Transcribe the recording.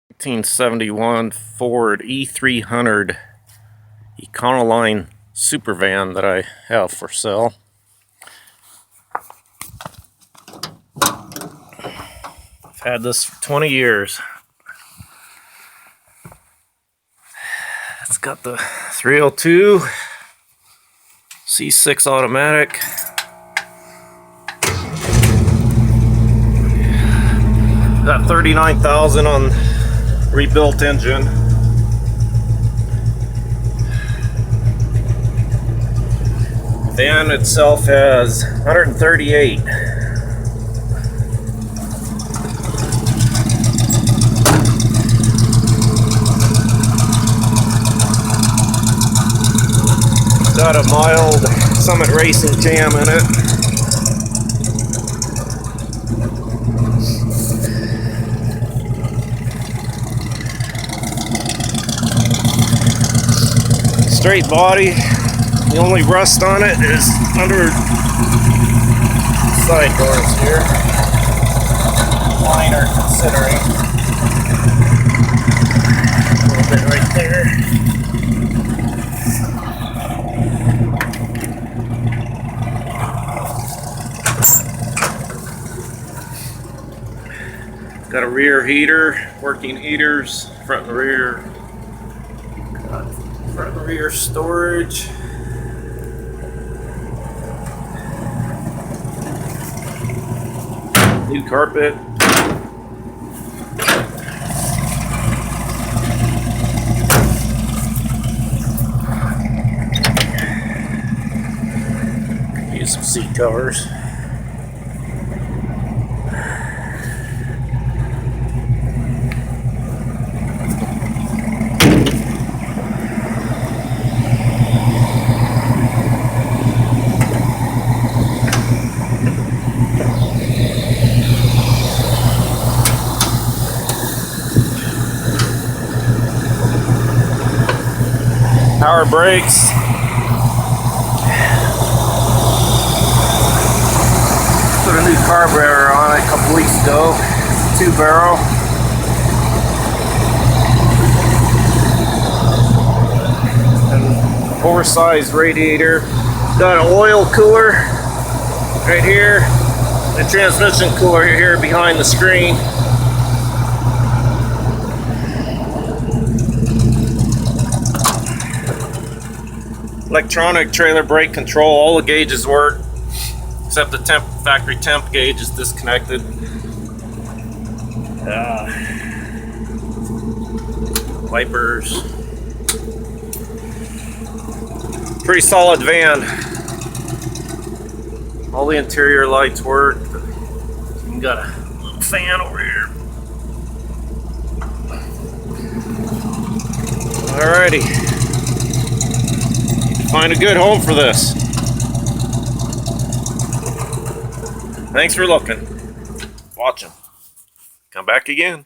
1971 Ford E300 Econoline super van that I have for sale. I've had this for 20 years. It's got the 302 C6 automatic. Got 39,000 on rebuilt engine. The van itself has 138. Got a mild Summit Racing cam in it. Straight body. The only rust on it is under side doors here. Minor considering. A little bit right there. Got a rear heater, working heaters, front and rear. Front and rear storage. New carpet. Use some seat covers. Power brakes. Put a new carburetor on it a couple weeks ago. 2-barrel. And 4-size radiator. Got an oil cooler right here. The transmission cooler here behind the screen. Electronic trailer brake control. All the gauges work except the factory temp gauge is disconnected. Wipers. Pretty solid van. All the interior lights work. You got a little fan over here. Alrighty. Find a good home for this. Thanks for looking, watching. Come back again.